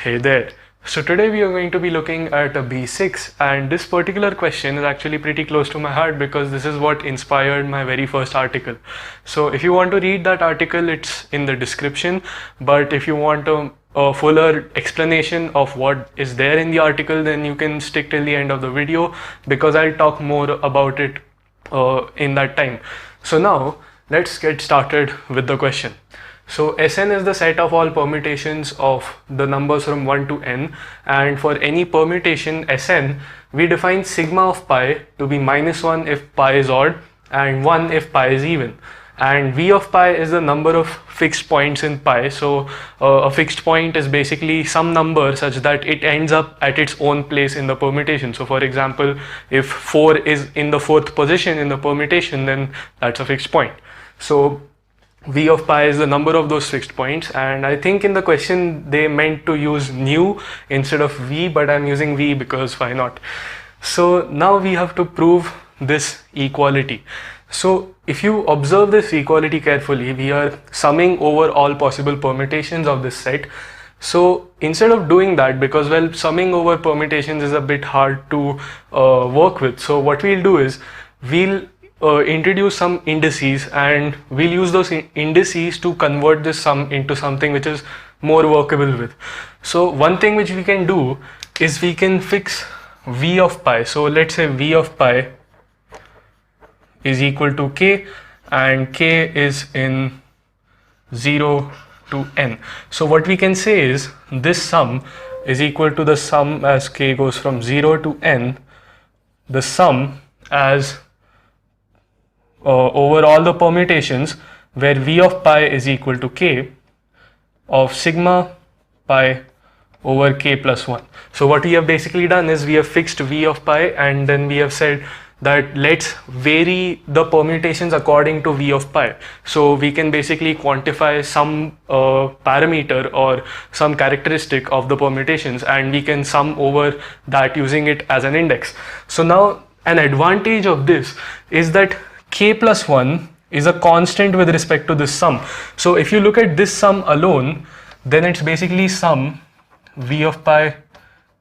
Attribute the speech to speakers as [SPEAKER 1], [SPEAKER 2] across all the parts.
[SPEAKER 1] Hey there. So today we are going to be looking at a B6, and this particular question is actually pretty close to my heart because this is what inspired my very first article. So if you want to read that article, it's in the description, but if you want a fuller explanation of what is there in the article, then you can stick till the end of the video because I'll talk more about it in that time. So now let's get started with the question. So Sn is the set of all permutations of the numbers from 1 to n, and for any permutation Sn, we define sigma of pi to be -1 if pi is odd and 1 if pi is even. And v of pi is the number of fixed points in pi. So a fixed point is basically some number such that it ends up at its own place in the permutation. So for example, if 4 is in the 4th position in the permutation, then that's a fixed point. So v of pi is the number of those fixed points, and I think in the question they meant to use nu instead of v, but I'm using v because why not. So now we have to prove this equality. So if you observe this equality carefully, we are summing over all possible permutations of this set. So instead of doing that, because well, summing over permutations is a bit hard to work with, so what we'll do is we'll introduce some indices, and we'll use those indices to convert this sum into something which is more workable with. So one thing which we can do is we can fix v of pi. So let's say v of pi is equal to k, and k is in 0 to n. So what we can say is this sum is equal to the sum as k goes from 0 to n, the sum as over all the permutations where v of pi is equal to k of sigma pi over k plus 1. So what we have basically done is we have fixed v of pi, and then we have said that let's vary the permutations according to v of pi. So we can basically quantify some parameter or some characteristic of the permutations, and we can sum over that using it as an index. So now an advantage of this is that k plus 1 is a constant with respect to this sum. So if you look at this sum alone, then it's basically sum v of pi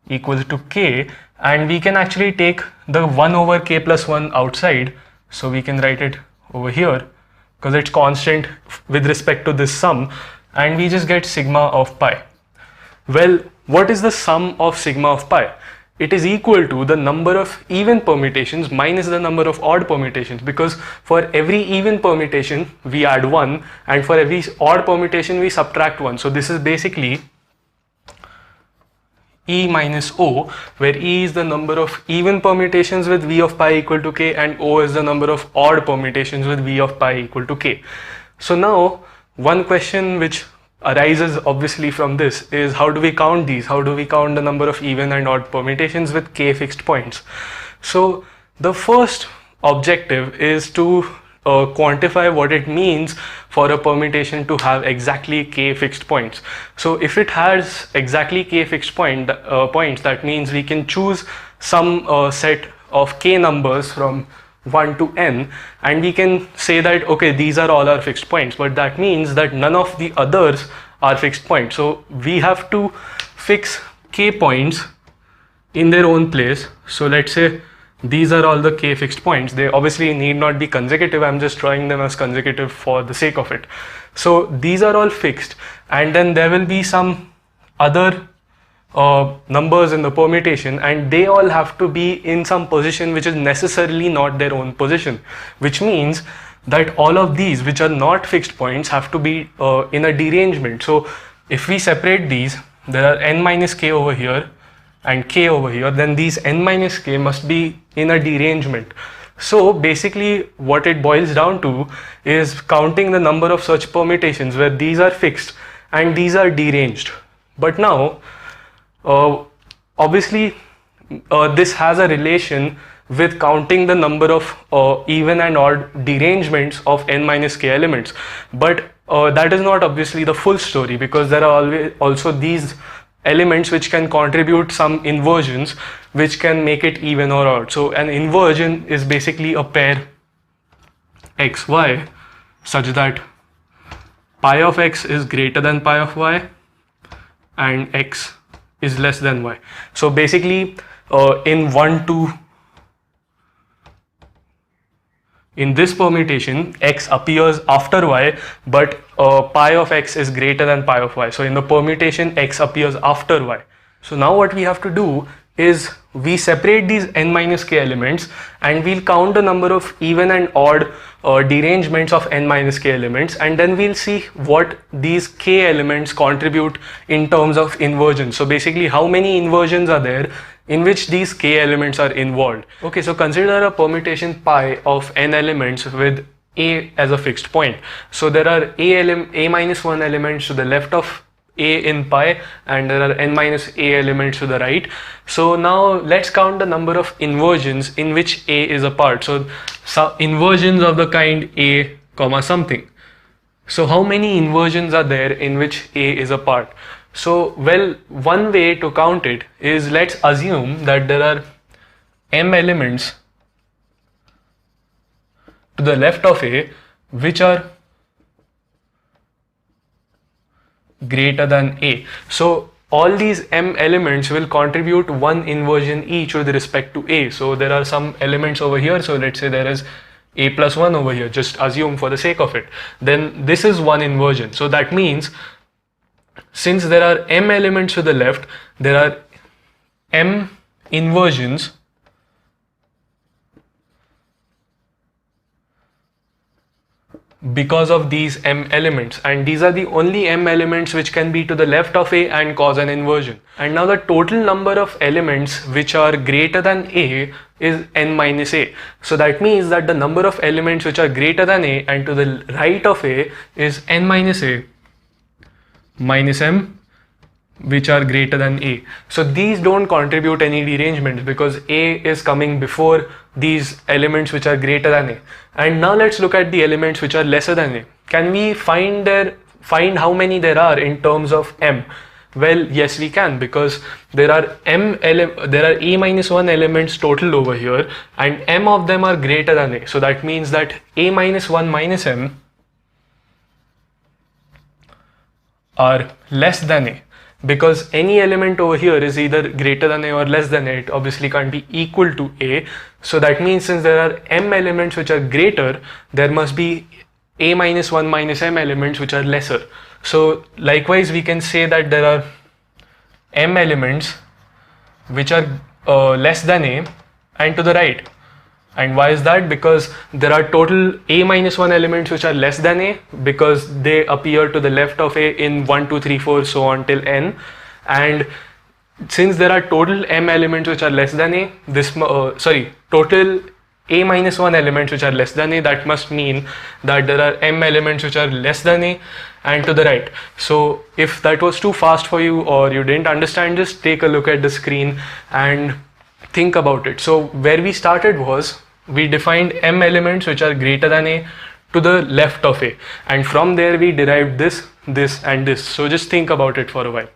[SPEAKER 1] equals to k, and we can actually take the 1 over k plus 1 outside, so we can write it over here because it's constant with respect to this sum, and we just get sigma of pi. Well, what is the sum of sigma of pi? It is equal to the number of even permutations minus the number of odd permutations, because for every even permutation we add 1, and for every odd permutation we subtract 1. So this is basically E minus O, where E is the number of even permutations with v of pi equal to k, and O is the number of odd permutations with v of pi equal to k. So now one question which arises obviously from this is, how do we count these? How do we count the number of even and odd permutations with k fixed points? So the first objective is to quantify what it means for a permutation to have exactly k fixed points. So if it has exactly k fixed points, that means we can choose some set of k numbers from 1 to n, and we can say that okay, these are all our fixed points, but that means that none of the others are fixed points. So we have to fix k points in their own place. So let's say these are all the k fixed points. They obviously need not be consecutive, I'm just drawing them as consecutive for the sake of it. So these are all fixed, and then there will be some other numbers in the permutation, and they all have to be in some position which is necessarily not their own position, which means that all of these which are not fixed points have to be in a derangement. So if we separate these, there are n minus k over here and k over here, then these n minus k must be in a derangement. So basically what it boils down to is counting the number of such permutations where these are fixed and these are deranged. But now obviously this has a relation with counting the number of even and odd derangements of n minus k elements, but that is not obviously the full story, because there are always also these elements which can contribute some inversions which can make it even or odd. So an inversion is basically a pair xy such that pi of x is greater than pi of y and x is less than y. So basically in 1, 2, in this permutation, x appears after y, but pi of x is greater than pi of y. So in the permutation, x appears after y. So now what we have to do is we separate these n minus k elements, and we'll count the number of even and odd derangements of n minus k elements, and then we'll see what these k elements contribute in terms of inversion. So basically how many inversions are there in which these k elements are involved. Okay, so consider a permutation pi of n elements with a as a fixed point. So there are a minus 1 elements to the left of a in pi, and there are n minus a elements to the right. So now let's count the number of inversions in which a is a part. So inversions of the kind a comma something. So how many inversions are there in which a is a part? So well, one way to count it is, let's assume that there are m elements to the left of a which are greater than a. So all these m elements will contribute one inversion each with respect to a. So there are some elements over here. So let's say there is a plus 1 over here, just assume for the sake of it. Then this is one inversion. So that means since there are m elements to the left, there are m inversions because of these m elements, and these are the only m elements which can be to the left of a and cause an inversion. And now the total number of elements which are greater than a is n minus a. So that means that the number of elements which are greater than a and to the right of a is n minus a minus m which are greater than a. So these don't contribute any derangement because a is coming before these elements which are greater than a. And now let's look at the elements which are lesser than a. Can we find how many there are in terms of m? Well, yes, we can, because there are a minus 1 elements total over here, and m of them are greater than a. So that means that a minus 1 minus m are less than a, because any element over here is either greater than a or less than a. It obviously can't be equal to a. So that means since there are m elements which are greater, there must be a minus 1 minus m elements which are lesser. So likewise we can say that there are m elements which are less than a and to the right. And why is that? Because there are total a minus 1 elements which are less than a, because they appear to the left of a in 1, 2, 3, 4 so on till n. And since there are total m elements which are less than a, total a minus 1 elements which are less than a, that must mean that there are m elements which are less than a and to the right. So if that was too fast for you or you didn't understand, just take a look at the screen and think about it. So where we started was, we defined m elements which are greater than a to the left of a, and from there we derived this, this and this. So just think about it for a while.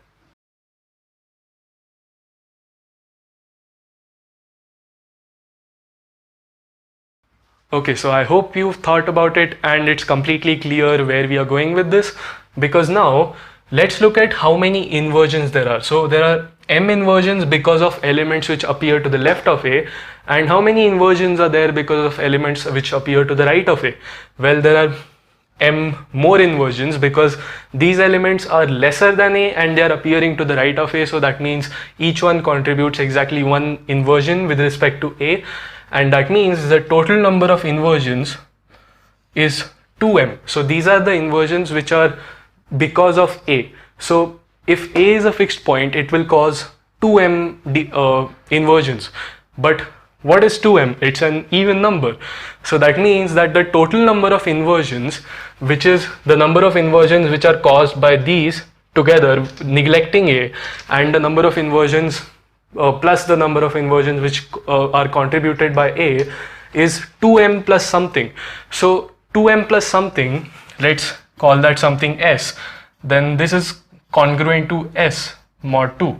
[SPEAKER 1] Okay, so I hope you've thought about it and it's completely clear where we are going with this, because now let's look at how many inversions there are. So there are m inversions because of elements which appear to the left of a, and how many inversions are there because of elements which appear to the right of a? Well, there are m more inversions because these elements are lesser than a and they are appearing to the right of a. So that means each one contributes exactly one inversion with respect to a, and that means the total number of inversions is 2m. So these are the inversions which are because of a. So if a is a fixed point, it will cause 2m inversions. But what is 2m? It's an even number. So that means that the total number of inversions, which is the number of inversions which are caused by these together, neglecting a, and the number of inversions plus the number of inversions which are contributed by a, is 2m plus something. So 2m plus something, let's call that something s. Then this is congruent to s mod 2.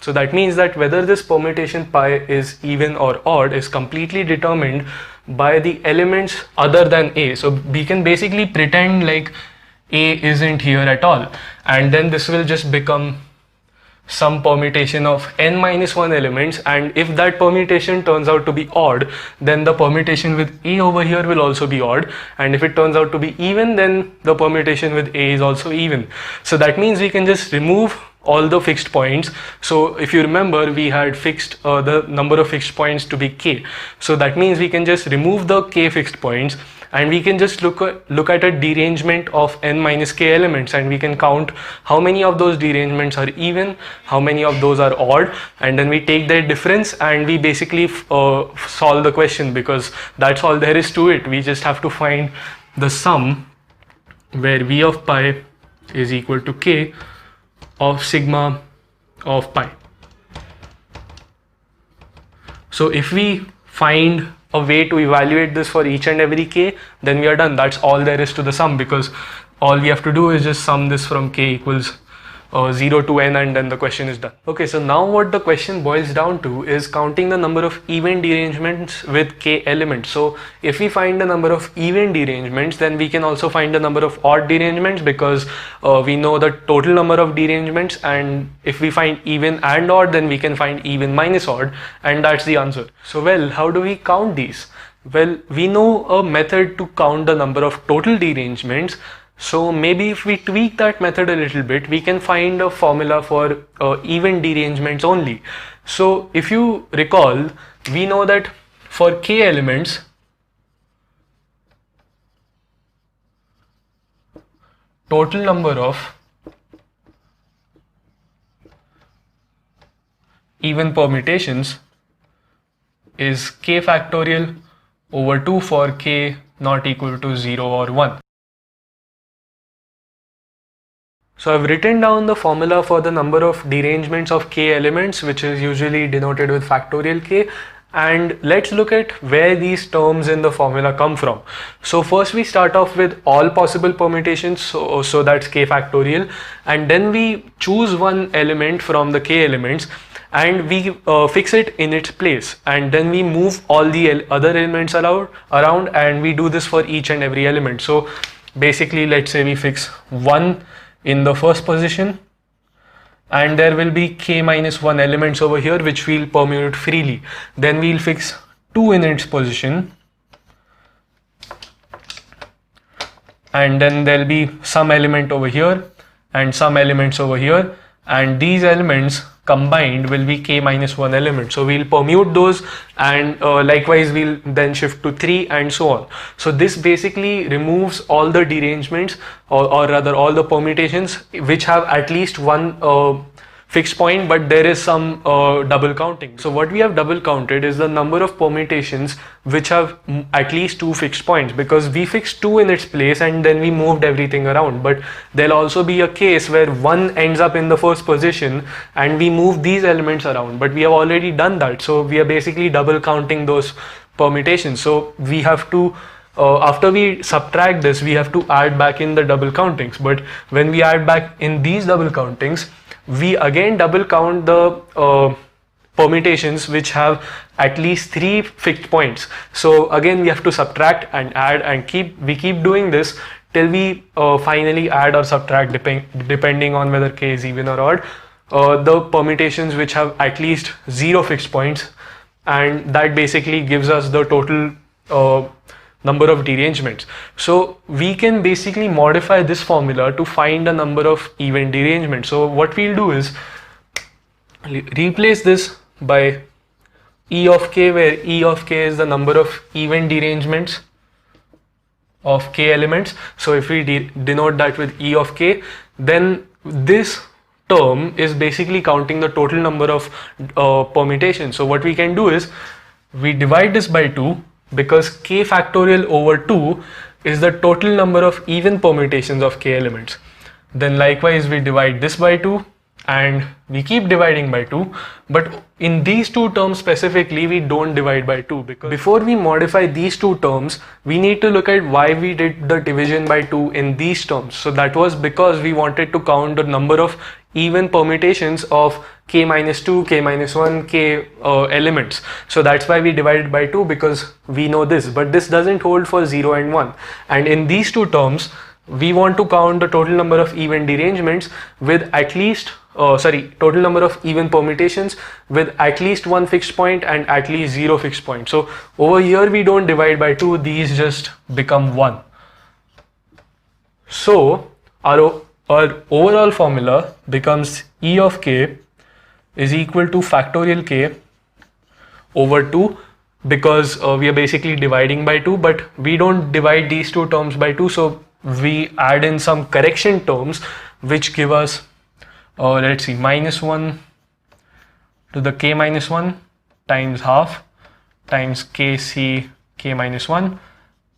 [SPEAKER 1] So that means that whether this permutation pi is even or odd is completely determined by the elements other than a. So we can basically pretend like a isn't here at all, and then this will just become some permutation of n minus 1 elements, and if that permutation turns out to be odd, then the permutation with a over here will also be odd, and if it turns out to be even, then the permutation with a is also even. So that means we can just remove all the fixed points. So if you remember, we had fixed the number of fixed points to be k, so that means we can just remove the k fixed points, and we can just look at a derangement of n minus k elements, and we can count how many of those derangements are even, how many of those are odd, and then we take their difference and we basically solve the question, because that's all there is to it. We just have to find the sum where v of pi is equal to k of sigma of pi. So if we find a way to evaluate this for each and every k, then we are done. That's all there is to the sum, because all we have to do is just sum this from k equals 0 to n, and then the question is done. Okay, so now what the question boils down to is counting the number of even derangements with k elements. So if we find the number of even derangements, then we can also find the number of odd derangements, because we know the total number of derangements, and if we find even and odd, then we can find even minus odd, and that's the answer. So well, how do we count these? Well, we know a method to count the number of total derangements. So maybe if we tweak that method a little bit, we can find a formula for even derangements only. So if you recall, we know that for k elements, total number of even permutations is k factorial over 2 for k not equal to 0 or 1. So I've written down the formula for the number of derangements of k elements, which is usually denoted with factorial k, and let's look at where these terms in the formula come from. So first we start off with all possible permutations, so that's k factorial, and then we choose one element from the k elements and we fix it in its place, and then we move all the other elements around, and we do this for each and every element. So basically, let's say we fix 1 in the first position, and there will be k minus 1 elements over here which we'll permutate freely. Then we'll fix 2 in its position, and then there'll be some element over here and some elements over here, and these elements combined will be k minus 1 element. So we'll permute those, and likewise we'll then shift to 3 and so on. So this basically removes all the derangements, or rather all the permutations which have at least one fixed point, but there is some double counting. So what we have double counted is the number of permutations which have at least 2 fixed points, because we fixed 2 in its place and then we moved everything around. But there'll also be a case where 1 ends up in the first position and we move these elements around, but we have already done that. So we are basically double counting those permutations. So we have to after we subtract this, we have to add back in the double countings. But when we add back in these double countings, we again double count the permutations which have at least 3 fixed points. So again we have to subtract and add, and we keep doing this till we finally add or subtract, depending on whether k is even or odd, the permutations which have at least 0 fixed points, and that basically gives us the total number of derangements. So we can basically modify this formula to find a number of even derangements. So what we'll do is replace this by E of k, where E of k is the number of even derangements of k elements. So if we denote that with E of k, then this term is basically counting the total number of permutations. So what we can do is we divide this by 2, because k factorial over 2 is the total number of even permutations of k elements. Then likewise we divide this by 2, and we keep dividing by 2, but in these two terms specifically we don't divide by 2, because before we modify these two terms we need to look at why we did the division by 2 in these terms. So that was because we wanted to count the number of even permutations of k minus 2, k minus 1, k elements. So that's why we divided by 2, because we know this, but this doesn't hold for 0 and 1. And in these two terms we want to count the total number of even derangements with at least total number of even permutations with at least one fixed point and at least 0 fixed point. So over here we don't divide by 2, these just become 1. So our overall formula becomes E of k is equal to factorial k over 2, because we are basically dividing by 2, but we don't divide these two terms by 2, so we add in some correction terms which give us let's see, minus 1 to the k minus 1 times half times kc k minus 1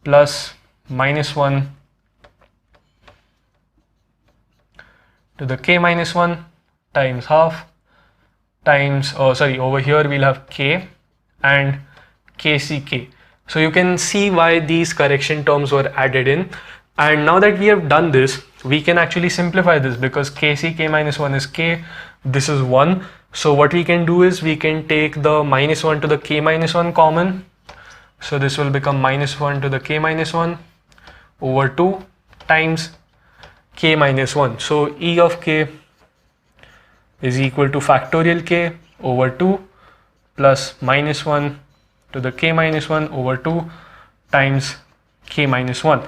[SPEAKER 1] plus minus 1 to the k minus 1 times half times, over here we'll have k and kck. So you can see why these correction terms were added in. And now that we have done this, we can actually simplify this, because kc k minus 1 is k, this is 1. So what we can do is we can take the minus 1 to the k minus 1 common. So this will become minus 1 to the k minus 1 over 2 times k minus 1. So E of k is equal to factorial k over 2 plus minus 1 to the k minus 1 over 2 times k minus 1.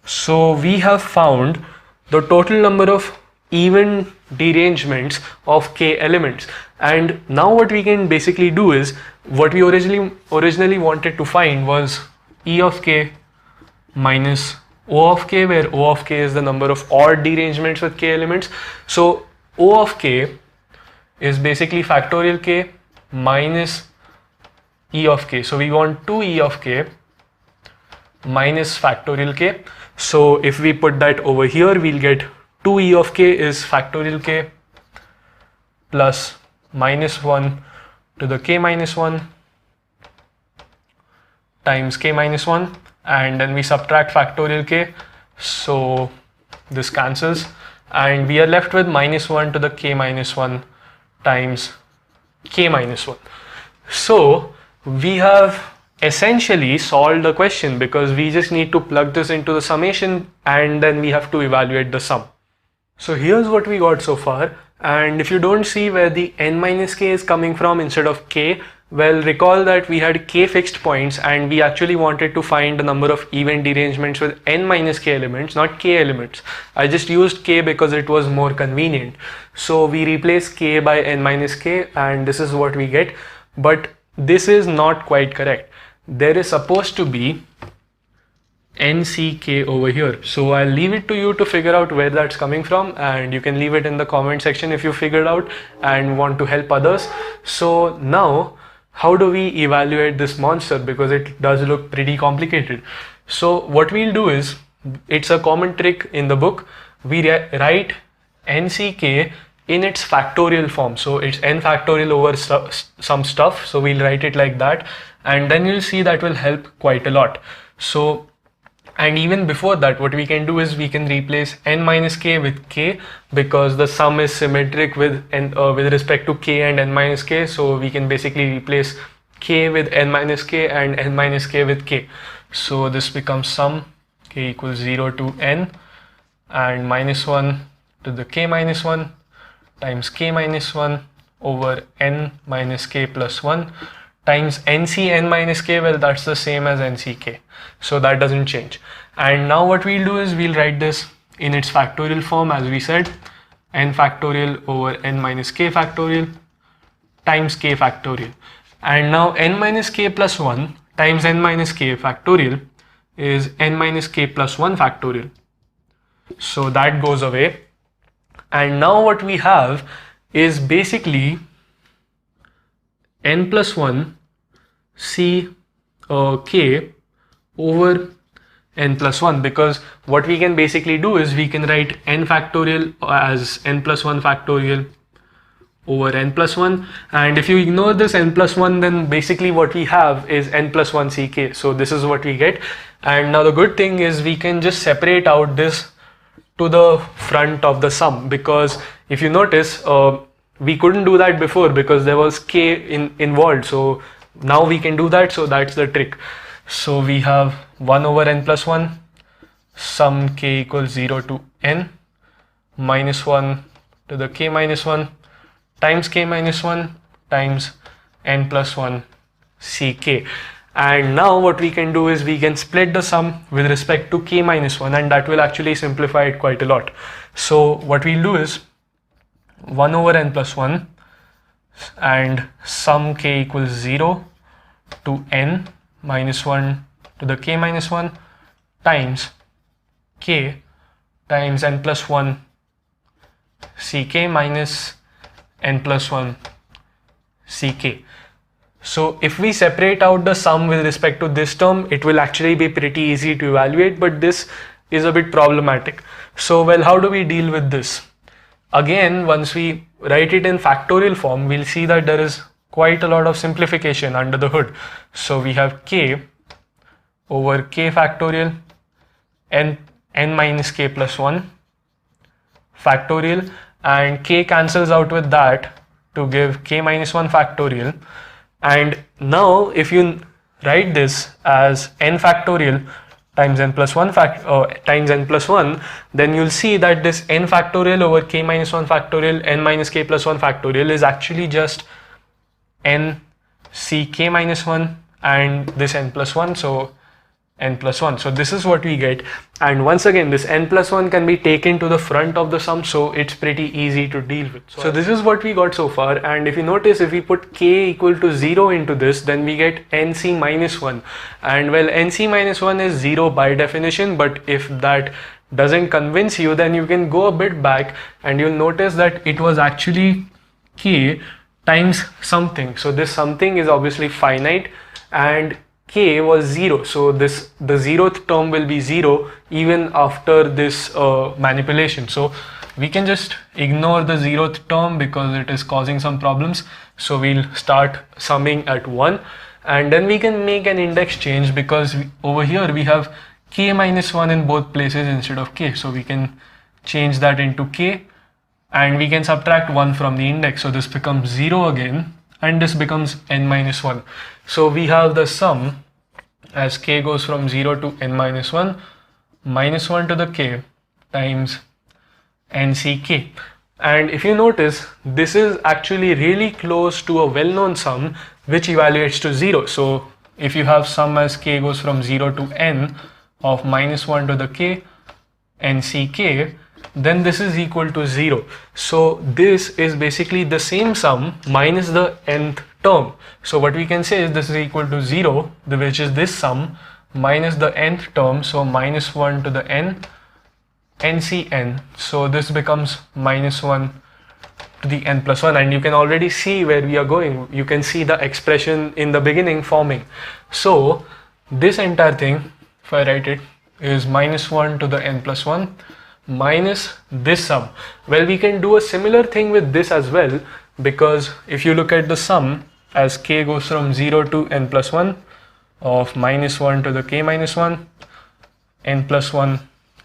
[SPEAKER 1] So we have found the total number of even derangements of k elements, and now what we can basically do is, what we originally wanted to find was E of k minus O of k, where O of k is the number of odd derangements with k elements. So O of k is basically factorial k minus E of k. So we want 2E of k minus factorial k. So if we put that over here, we'll get 2E of k is factorial k plus minus 1 to the k minus 1 times k minus 1, and then we subtract factorial k, so this cancels and we are left with minus 1 to the k minus 1 times k minus 1. So we have essentially solved the question, because we just need to plug this into the summation and then we have to evaluate the sum. So here's what we got so far, and if you don't see where the n minus k is coming from instead of k, well, recall that we had k fixed points and we actually wanted to find the number of even derangements with n minus k elements, not k elements. I just used k because it was more convenient. So we replace k by n minus k and this is what we get, but this is not quite correct. There is supposed to be nck over here. So I'll leave it to you to figure out where that's coming from, and you can leave it in the comment section if you figured out and want to help others. So now, how do we evaluate this monster, because it does look pretty complicated? So what we'll do is, it's a common trick in the book, we write nck in its factorial form. So it's n factorial over some stuff, so we'll write it like that, and then you'll see that will help quite a lot. So, and even before that, what we can do is we can replace n minus k with k, because the sum is symmetric with n with respect to k and n minus k. So we can basically replace k with n minus k and n minus k with k. So this becomes sum k equals 0 to n and minus 1 to the k minus 1 times k minus 1 over n minus k plus 1 times nc n minus k. Well, that's the same as nck, so that doesn't change. And now what we'll do is we'll write this in its factorial form, as we said, n factorial over n minus k factorial times k factorial. And now n minus k plus 1 times n minus k factorial is n minus k plus 1 factorial. So that goes away. And now what we have is basically n plus 1 c k over n plus 1, because what we can basically do is we can write n factorial as n plus 1 factorial over n plus 1, and if you ignore this n plus 1, then basically what we have is n plus 1 ck. So this is what we get. And now the good thing is we can just separate out this to the front of the sum, because if you notice, we couldn't do that before because there was k involved. So now we can do that, so that's the trick. So we have 1 over n plus 1 sum k equals 0 to n minus 1 to the k minus 1 times k minus 1 times n plus 1 ck. And now what we can do is we can split the sum with respect to k minus 1, and that will actually simplify it quite a lot. So what we'll do is 1 over n plus 1 and sum k equals 0 to n minus 1 to the k minus 1 times k times n plus 1 ck minus n plus 1 ck. So if we separate out the sum with respect to this term, it will actually be pretty easy to evaluate, but this is a bit problematic. So well, how do we deal with this? Again, once we write it in factorial form, we'll see that there is quite a lot of simplification under the hood. So we have k over k factorial n minus k plus 1 factorial, and k cancels out with that to give k minus 1 factorial. And now if you write this as n factorial times n plus 1 times n plus 1, then you'll see that this n factorial over k minus 1 factorial n minus k plus 1 factorial is actually just n ck minus 1 and this n plus 1, so n plus 1. So this is what we get, and once again this n plus 1 can be taken to the front of the sum, so it's pretty easy to deal with. So this is what we got so far, and if you notice, if we put k equal to 0 into this, then we get nc minus 1, and well, nc minus 1 is 0 by definition, but if that doesn't convince you, then you can go a bit back and you'll notice that it was actually k times something. So this something is obviously finite, and k was 0, so the 0th term will be 0 even after this manipulation. So we can just ignore the 0th term because it is causing some problems. So we'll start summing at 1, and then we can make an index change because over here we have k minus 1 in both places instead of k. So we can change that into k, and we can subtract 1 from the index. So this becomes 0 again, and this becomes n minus 1. So we have the sum as k goes from 0 to n minus 1 minus 1 to the k times nck. And if you notice, this is actually really close to a well-known sum which evaluates to 0. So if you have sum as k goes from 0 to n of minus 1 to the k nck, then this is equal to 0. So this is basically the same sum minus the nth term. So what we can say is this is equal to 0, which is this sum minus the nth term, so minus 1 to the n ncn. So this becomes minus 1 to the n plus 1, and you can already see where we are going. You can see the expression in the beginning forming. So this entire thing, if I write it, is minus 1 to the n plus 1 minus this sum. Well, we can do a similar thing with this as well, because if you look at the sum as k goes from 0 to n plus 1 of minus 1 to the k minus 1 n plus 1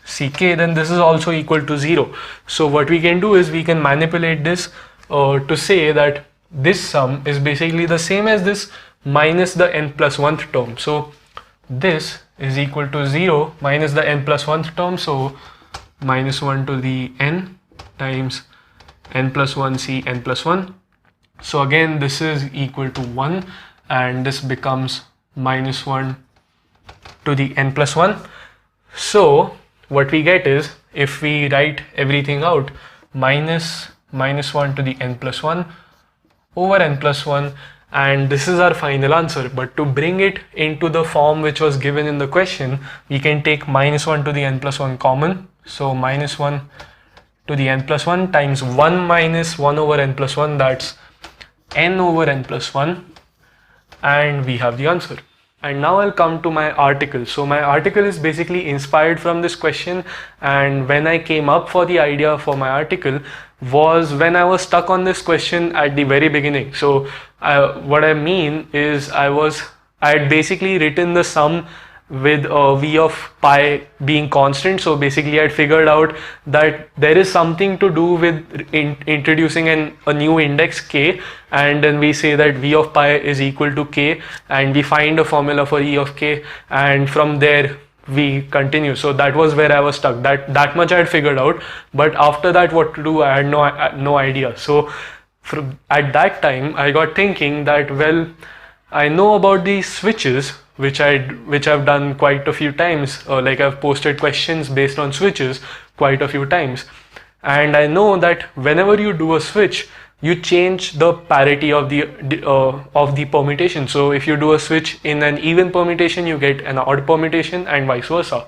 [SPEAKER 1] ck, then this is also equal to 0. So what we can do is we can manipulate this to say that this sum is basically the same as this minus the n plus 1th term. So this is equal to 0 minus the n plus 1th term, so minus 1 to the n times n plus 1 c n plus 1. So again this is equal to 1, and this becomes minus 1 to the n plus 1. So what we get is, if we write everything out, minus 1 to the n plus 1 over n plus 1, and this is our final answer. But to bring it into the form which was given in the question, we can take minus 1 to the n plus 1 common. So minus 1 to the n plus 1 times 1 minus 1 over n plus 1, that's n over n plus 1, and we have the answer. And now I'll come to my article. So my article is basically inspired from this question, and when I came up for the idea for my article was when I was stuck on this question at the very beginning. So what I mean is I had basically written the sum with v of pi being constant. So basically I had figured out that there is something to do with introducing a new index k, and then we say that v of pi is equal to k, and we find a formula for e of k, and from there we continue. So that was where I was stuck. That much I had figured out, but after that, what to do, I had no idea. So at that time, I got thinking that, well, I know about these switches, which I've done quite a few times. Like I've posted questions based on switches quite a few times, and I know that whenever you do a switch, you change the parity of the permutation. So if you do a switch in an even permutation, you get an odd permutation, and vice versa.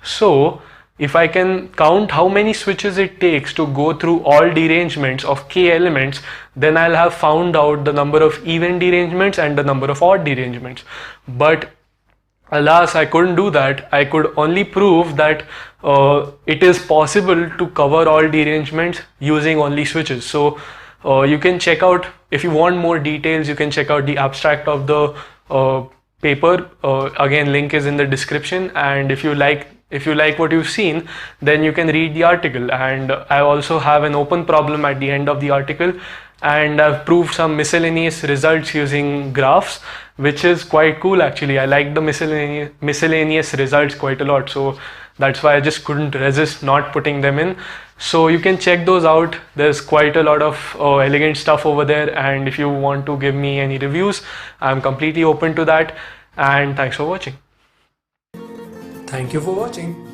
[SPEAKER 1] So if I can count how many switches it takes to go through all derangements of k elements, then I'll have found out the number of even derangements and the number of odd derangements. But alas, I couldn't do that. I could only prove that it is possible to cover all derangements using only switches. So you can check out, if you want more details, you can check out the abstract of the paper. Again, link is in the description, and if you like what you've seen, then you can read the article. And I also have an open problem at the end of the article, and I've proved some miscellaneous results using graphs, which is quite cool actually. I like the miscellaneous results quite a lot, so that's why I just couldn't resist not putting them in. So you can check those out. There's quite a lot of elegant stuff over there, and if you want to give me any reviews, I'm completely open to that. And thanks for watching.
[SPEAKER 2] Thank you for watching.